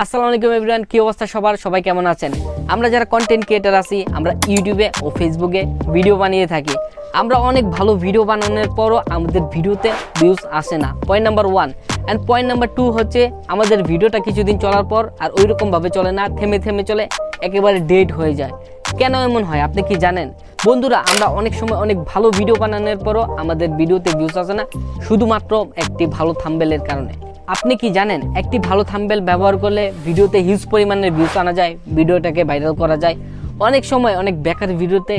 আসসালামু আলাইকুম এভরিওয়ান, কি অবস্থা সবার? সবাই কেমন আছেন? আমরা যারা কন্টেন্ট ক্রিয়েটর আছি, আমরা ইউটিউবে ও ফেসবুকে ভিডিও বানিয়ে থাকি। আমরা অনেক ভালো ভিডিও বানানোর পরও আমাদের ভিডিওতে ভিউজ আসে না। Point number 1 and point number 2 হচ্ছে আমাদের ভিডিওটা কিছুদিন চলার পর আর ওইরকমভাবে চলে না, থেমে থেমে চলে, একেবারে ডেড হয়ে যায়। কেন এমন হয় আপনি কি জানেন? বন্ধুরা, আমরা অনেক সময় অনেক ভালো ভিডিও বানানোর পরও আমাদের ভিডিওতে ভিউজ আসে না, শুধুমাত্র একটি ভালো থাম্বনেলের কারণে। আপনি কি জানেন একটি ভালো থাম্বনেল ব্যবহার করলে ভিডিওতে হিউজ পরিমাণের ভিউজ আনা যায়, ভিডিওটাকে ভাইরাল করা যায়। অনেক সময় অনেক বেকার ভিডিওতে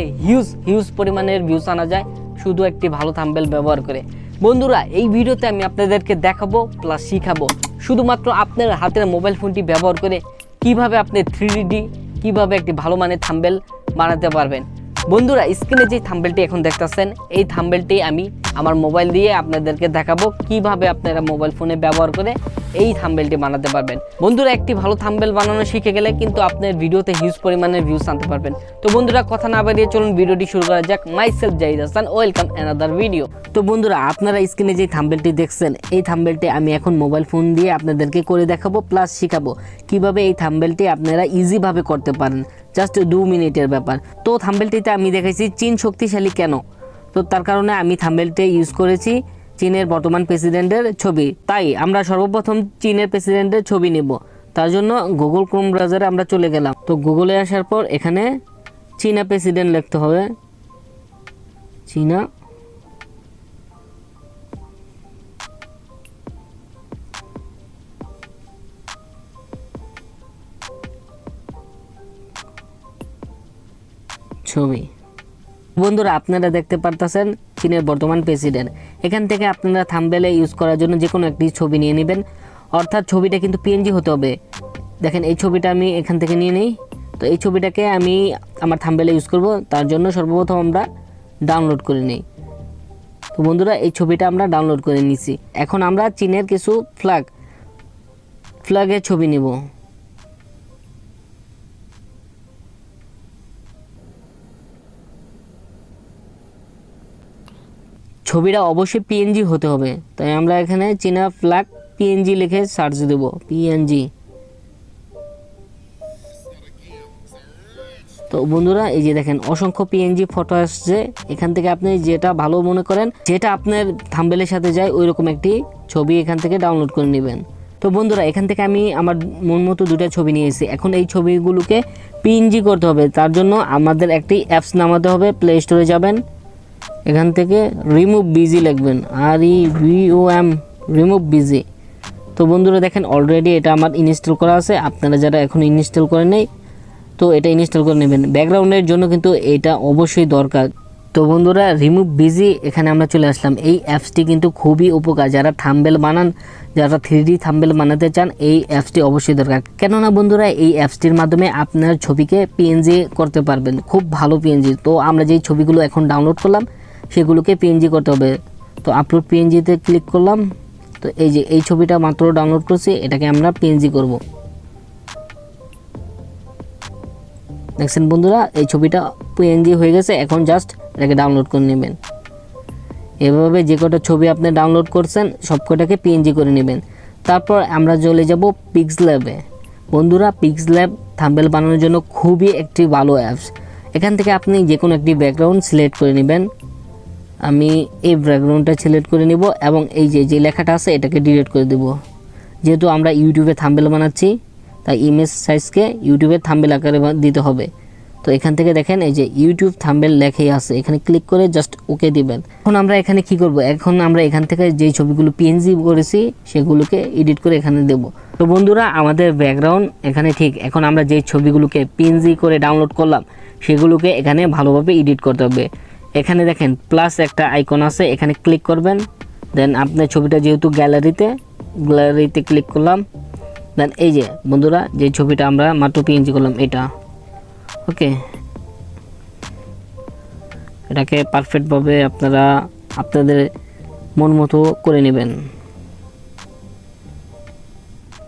হিউজ পরিমাণের ভিউজ আনা যায় শুধু একটি ভালো থাম্বনেল ব্যবহার করে। বন্ধুরা, এই ভিডিওতে আমি আপনাদেরকে দেখাবো প্লাস শিখাবো শুধুমাত্র আপনার হাতের মোবাইল ফোনটি ব্যবহার করে কিভাবে আপনি 3D কিভাবে একটি ভালো মানের থাম্বনেল বানাতে পারবেন। বন্ধুরা, স্ক্রিনে যে থাম্বনেলটি এখন দেখতেছেন, এই থাম্বনেলটি আমি আমার মোবাইল দিয়ে আপনাদেরকে দেখাবো কিভাবে আপনারা মোবাইল ফোনে ব্যবহার করে এই থাম্বনেলটি বানাতে পারবেন। বন্ধুরা, একটি ভালো থাম্বনেল বানানো শিখে গেলে কিন্তু আপনার ভিডিওতে হিউজ পরিমাণের ভিউজ আনতে পারবেন। তো বন্ধুরা, কথা না বাড়িয়ে চলুন ভিডিওটি শুরু করা যাক। Myself Zahid Hasan, welcome another video. তো বন্ধুরা, আপনারা স্ক্রিনে যে থাম্বনেলটি দেখছেন, এই থাম্বনেলটি আমি এখন মোবাইল ফোন দিয়ে আপনাদেরকে করে দেখাবো প্লাস শিখাবো কিভাবে এই থাম্বনেলটি আপনারা ইজিভাবে করতে পারেন। জাস্ট 2 মিনিটের ব্যাপার। তো থাম্বনেলটিতে আমি দেখাইছি চীন শক্তিশালী কেন। তো তার কারণে আমি থাম্বনেলটি ইউজ করেছি চীনের বর্তমান প্রেসিডেন্টের ছবি। তাই আমরা সর্বপ্রথম চীনের প্রেসিডেন্টের ছবি নেব। তার জন্য গুগল ক্রোম ব্রাউজারে আমরা চলে গেলাম। তো গুগলে আসার পর এখানে চীনা প্রেসিডেন্ট লিখতে হবে। চীনা ছবি। বন্ধুরা, আপনারা দেখতে পারতেছেন চীনের বর্তমান প্রেসিডেন্ট। এখান থেকে আপনারা থাম্বনেলে ইউজ করার জন্য যে কোনো একটি ছবি নিয়ে নেবেন, অর্থাৎ ছবিটা কিন্তু পিএনজি হতে হবে। দেখেন, এই ছবিটা আমি এখান থেকে নিয়ে নিই। তো এই ছবিটাকে আমি আমার থাম্বনেলে ইউজ করব, তার জন্য সর্বপ্রথম আমরা ডাউনলোড করে নিই। তো বন্ধুরা, এই ছবিটা আমরা ডাউনলোড করে নিছি। এখন আমরা চীনের কিছু ফ্ল্যাগের ছবি নিব। ছবিটা অবশ্যই পিএনজি হতে হবে, তাই আমরা এখানে চীনা ফ্ল্যাগ পিএনজি লিখে সার্চ দেব। পিএনজি। তো বন্ধুরা, এই যে দেখেন অসংখ্য পিএনজি ফটো আসছে। এখান থেকে আপনি যেটা ভালো মনে করেন, যেটা আপনার থাম্বনেলের সাথে যায়, ওই রকম একটি ছবি এখান থেকে ডাউনলোড করে নেবেন। তো বন্ধুরা, এখান থেকে আমি আমার মন মতো 2টা ছবি নিয়েছি। এখন এই ছবিগুলোকে পিএনজি করতে হবে। তার জন্য আমাদের একটি অ্যাপস নামাতে হবে। প্লে স্টোরে যাবেন, এখান থেকে রিমুভ বিজি লিখবেন, REVOM, রিমুভ বিজি। তো বন্ধুরা দেখেন, অলরেডি এটা আমার ইনস্টল করা আছে। আপনারা যারা এখন ইনস্টল করে নেই, তো এটা ইনস্টল করে নেবেন। ব্যাকগ্রাউন্ডের জন্য কিন্তু এটা অবশ্যই দরকার। তো বন্ধুরা, রিমুভ বিজি এখানে আমরা চলে আসলাম। এই অ্যাপসটি কিন্তু খুবই উপকার। যারা থাম্বনেল বানান, যারা 3D থাম্বনেল বানাতে চান, এই অ্যাপসটি অবশ্যই দরকার। কেননা বন্ধুরা, এই অ্যাপসটির মাধ্যমে আপনার ছবিকে পিএনজি করতে পারবেন, খুব ভালো পিএনজি। তো আমরা যেই ছবিগুলো এখন ডাউনলোড করলাম, সেগুলোকে পিএনজি করতে হবে। তো আপলোড পিএনজিতে ক্লিক করলাম। তো এই যে এই ছবিটা মাত্র ডাউনলোড করছি, এটাকে আমরা পিএনজি করব। দেখছেন বন্ধুরা, এই ছবিটা পিএনজি হয়ে গেছে। এখন জাস্ট এটাকে ডাউনলোড করে নেবেন। এভাবে যে কটা ছবি আপনি ডাউনলোড করছেন, সব কটাকে পিএনজি করে নেবেন। তারপর আমরা চলে যাব পিক্সল্যাবে। বন্ধুরা, পিক্সল্যাব থাম্বনেল বানানোর জন্য খুবই একটি ভালো অ্যাপস। এখান থেকে আপনি যে কোনো একটি ব্যাকগ্রাউন্ড সিলেক্ট করে নেবেন। আমি এই ব্যাকগ্রাউন্ডটা সিলেক্ট করে নিব এবং এই যে লেখাটা আছে এটাকে ডিলিট করে দেব। যেহেতু আমরা ইউটিউবে থাম্বনেল বানাচ্ছি, তাই ইমেজ সাইজকে ইউটিউবের থাম্বনেল আকারে দিতে হবে। তো এখান থেকে দেখেন, এই যে ইউটিউব থাম্বনেল লেখাই আছে, এখানে ক্লিক করে জাস্ট ওকে দিবেন। এখন আমরা এখানে কি করব? এখন আমরা এখান থেকে যেই ছবিগুলো পিএনজি করেছি, সেগুলোকে এডিট করে এখানে দেব। তো বন্ধুরা, আমাদের ব্যাকগ্রাউন্ড এখানে ঠিক। এখন আমরা যেই ছবিগুলোকে পিএনজি করে ডাউনলোড করলাম, সেগুলোকে এখানে ভালোভাবে এডিট করতে হবে। এখানে দেখেন প্লাস একটা আইকন আছে, এখানে ক্লিক করবেন। দেন আপনার ছবিটা যেহেতু গ্যালারিতে ক্লিক করলাম। দেন এই যে বন্ধুরা, যে ছবিটা আমরা মাত্র পিএনজি করলাম, এটা ওকে। এটাকে পারফেক্টভাবে আপনারা আপনাদের মন মতো করে নেবেন।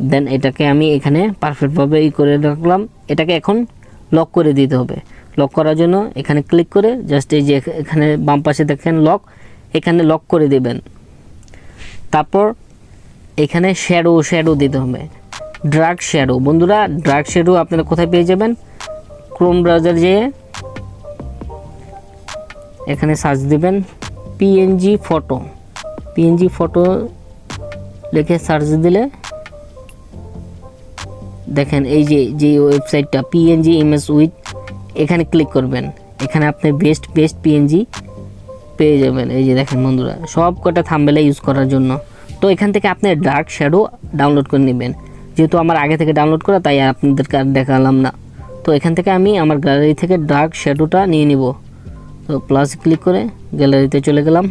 দেন এটাকে আমি এখানে পারফেক্টভাবে করে রাখলাম। এটাকে এখন লক করে দিতে হবে। লক করার জন্য এখানে ক্লিক করে জাস্ট এই যে এখানে বাম পাশে দেখেন লক, এখানে লক করে দেবেন। তারপর এখানে শ্যাডো দিতে হবে। Drug shadow. বন্ধুরা ড্রাগ শ্যাডো আপনারা কোথায় পেয়ে যাবেন? ক্রোম ব্রাউজার যেয়ে এখানে সার্চ দিবেন পিএনজি ফটো লিখে সার্চ দিলে দেখেন এই যে ওয়েবসাইটটা পিএনজি ইমেজ উইথ, এখানে ক্লিক করবেন। এখানে আপনি বেস্ট পিএনজি পেয়ে যাবেন। এই যে দেখেন বন্ধুরা, সব কটা থাম্বনেলে ইউজ করার জন্য। তো এখান থেকে আপনি ডার্ক শ্যাডো ডাউনলোড করে নেবেন। যেহেতু আমার আগে থেকে ডাউনলোড করা, তাই আপনাদেরকে আর দেখালাম না। তো এখান থেকে আমি আমার গ্যালারি থেকে ডার্ক শ্যাডোটা নিয়ে নিব। তো প্লাস ক্লিক করে গ্যালারিতে চলে গেলাম।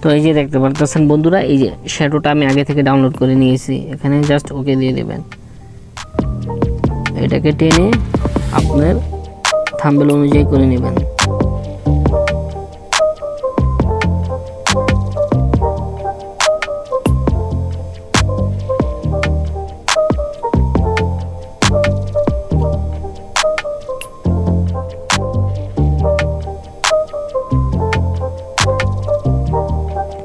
তো এই যে দেখতে পারতেছেন বন্ধুরা, এই যে শ্যাডোটা আমি আগে থেকে ডাউনলোড করে নিয়েছি। এখানে জাস্ট ওকে দিয়ে দেবেন। এটাকে টেনে আপনার থাম্বনেল অনুযায়ী করে নেবেন।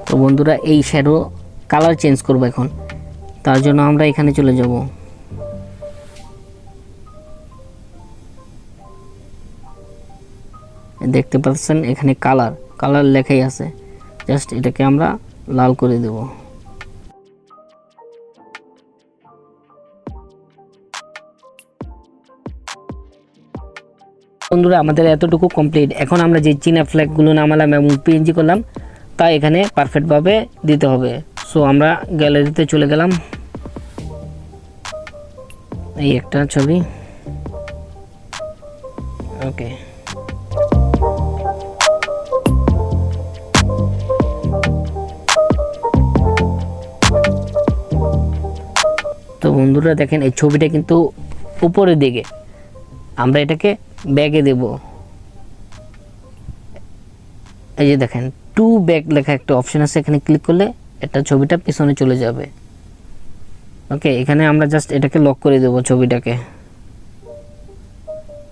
তো বন্ধুরা এই শ্যাডো কালার চেঞ্জ করব এখন, তার জন্য আমরা এখানে চলে যাব। দেখতে পাচ্ছেন এখানে কালার লেখাই আছে, জাস্ট এটাকে আমরা লাল করে দেব। বন্ধুরা আমাদের এতটুকু কমপ্লিট। এখন আমরা যে চীনা ফ্ল্যাগগুলো নামালাম এবং পিএনজি করলাম, তা এখানে পারফেক্টভাবে দিতে হবে। সো আমরা গ্যালারিতে চলে গেলাম। এই একটা ছবি, ওকে। তো বন্ধুরা দেখেন এই ছবিটা কিন্তু উপরের দিকে, আমরা এটাকে ব্যাগে দেব। এই যে দেখেন টু ব্যাক লেখা একটা অপশন আছে, এখানে ক্লিক করলে এটা ছবিটা পিছনে চলে যাবে। ওকে, এখানে আমরা জাস্ট এটাকে লক করে দেব। ছবিটাকে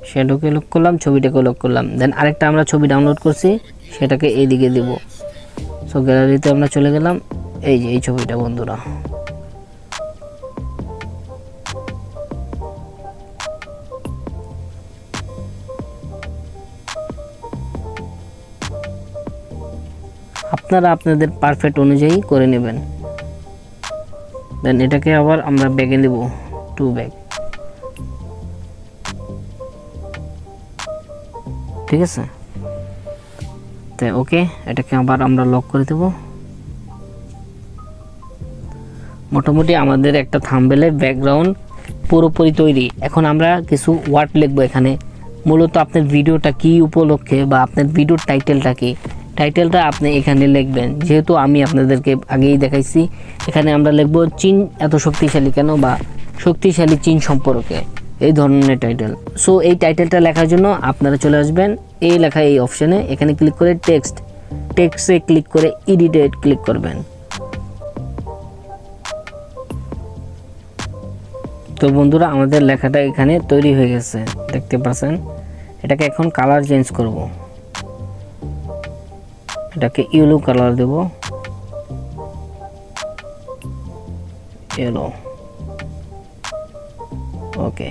শ্যাডোকে লক করলাম, ছবিটাকে লক করলাম। দেন আরেকটা আমরা ছবি ডাউনলোড করছি, সেটাকে এইদিকে দেব। সো গ্যালারিতে আমরা চলে গেলাম। এই যে এই ছবিটা বন্ধুরা, আপনারা আপনাদের পারফেক্ট অনুযায়ী করে নেবেন। দেন এটাকে আবার আমরা ব্যাগে দেব, টু ব্যাগ। ঠিক আছে, তো ওকে, এটাকে আবার আমরা লক করে দেব। মোটামুটি আমাদের একটা থাম্বনেলের ব্যাকগ্রাউন্ড পুরোপুরি তৈরি। এখন আমরা কিছু ওয়ার্ড লিখবো এখানে। মূলত আপনার ভিডিওটা কি উপলক্ষে বা আপনার ভিডিওর টাইটেলটা কি, টাইটেলটা আপনি এখানে লিখবেন। যেহেতু আমি আপনাদেরকে আগেই দেখাইছি, এখানে আমরা লিখবো চীন এত শক্তিশালী কেন, বা শক্তিশালী চীন সম্পর্কে, এই ধরনের টাইটেল। সো এই টাইটেলটা লেখার জন্য আপনারা চলে আসবেন এই লেখা এই অপশানে, এখানে ক্লিক করে টেক্সটে ক্লিক করে এডিটে ক্লিক করবেন। তো বন্ধুরা আমাদের লেখাটা এখানে তৈরি হয়ে গেছে, দেখতে পাচ্ছেন। এটাকে এখন কালার চেঞ্জ করব, এটাকে ইয়েলো কালার দেব, ইয়েলো। ওকে,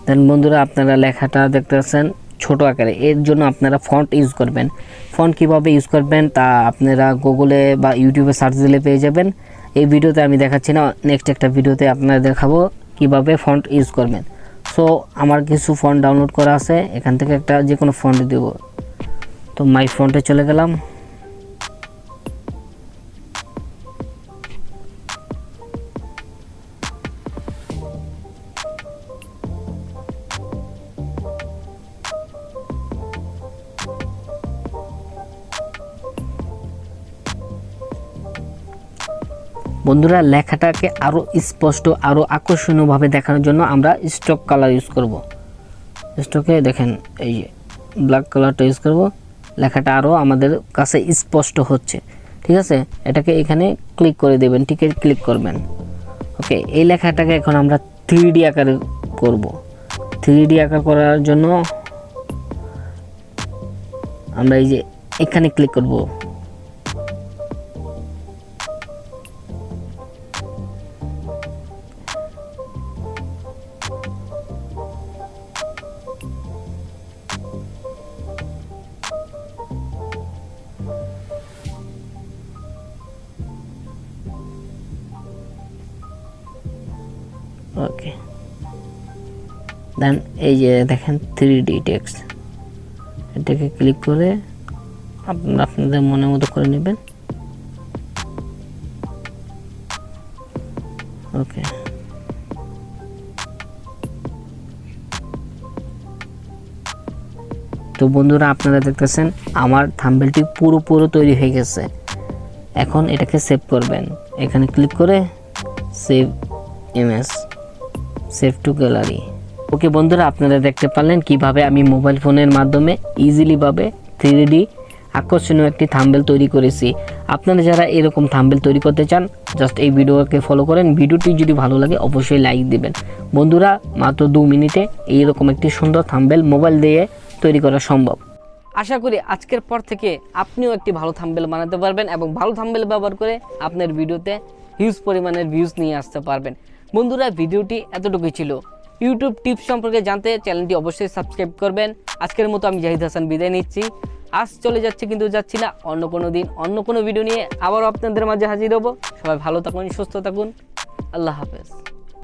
দেন বন্ধুরা আপনারা লেখাটা দেখতে পাচ্ছেন ছোট আকারে। এর জন্য আপনারা ফন্ট ইউজ করবেন। ফন্ট কিভাবে ইউজ করবেন তা আপনারা গুগলে বা ইউটিউবে সার্চ দিলে পেয়ে যাবেন। এই ভিডিওতে আমি দেখাচ্ছি না, নেক্সট একটা ভিডিওতে আপনারা দেখাবো কিভাবে ফন্ট ইউজ করবেন। সো আমার কিছু ফন্ট ডাউনলোড করা আছে, এখান থেকে একটা যে কোনো ফন্ট দেব। তো মাই ফন্টে চলে গেলাম। বন্ধুরা লেখাটাকে আরো স্পষ্ট, আরো আকর্ষণীয়ভাবে দেখানোর জন্য আমরা স্টক কালার ইউজ করব। স্টকে দেখেন এই যে ব্ল্যাক কালারটা ইউজ করব, লেখাটা আরো আমাদের কাছে স্পষ্ট হচ্ছে। ঠিক আছে, এটাকে এখানে ক্লিক করে দেবেন, টিকে ক্লিক করবেন। ওকে, এই লেখাটাকে এখন আমরা 3D আকারে করব। 3D আকার করার জন্য আমরা এই যে এখানে ক্লিক করব। ওকে, দেন এই যে দেখেন 3D টেক্সট, এটাকে ক্লিক করে আপনাদের মনের মতো করে নেবেন। ওকে, তো বন্ধুরা আপনারা দেখতেছেন আমার থাম্বনেলটি পুরো তৈরি হয়ে গেছে। এখন এটাকে সেভ করবেন, এখানে ক্লিক করে save image, save to gallery. Okay বন্ধুরা, আপনারা দেখতে পারলেন কিভাবে আমি মোবাইল ফোনের মাধ্যমে ইজিলি ভাবে 3D আকর্ষণীয় একটি থাম্বনেল তৈরি করেছি। আপনারা যারা এরকম থাম্বনেল তৈরি করতে চান, জাস্ট এই ভিডিওকে ফলো করেন। ভিডিওটি যদি ভালো লাগে অবশ্যই লাইক দিবেন। বন্ধুরা, মাত্র 2 মিনিটে এইরকম একটি সুন্দর থাম্বনেল মোবাইল দিয়ে তৈরি করা সম্ভব। আশা করি আজকের পর থেকে আপনিও একটি ভালো থাম্বনেল বানাতে পারবেন এবং ভালো থাম্বনেল ব্যবহার করে আপনার ভিডিওতে হিউজ পরিমাণের ভিউজ নিয়ে আসতে পারবেন। বন্ধুরা, ভিডিওটি এতটুকুই ছিল। ইউটিউব টিপস সম্পর্কে জানতে চ্যানেলটি অবশ্যই সাবস্ক্রাইব করবেন। আজকের মতো আমি জাহিদ হাসান বিদায় নিচ্ছি। আজ চলে যাচ্ছি, কিন্তু যাচ্ছি না। অন্য কোনো দিন অন্য কোনো ভিডিও নিয়ে আবারও আপনাদের মাঝে হাজির হব। সবাই ভালো থাকুন, সুস্থ থাকুন। আল্লাহ হাফেজ।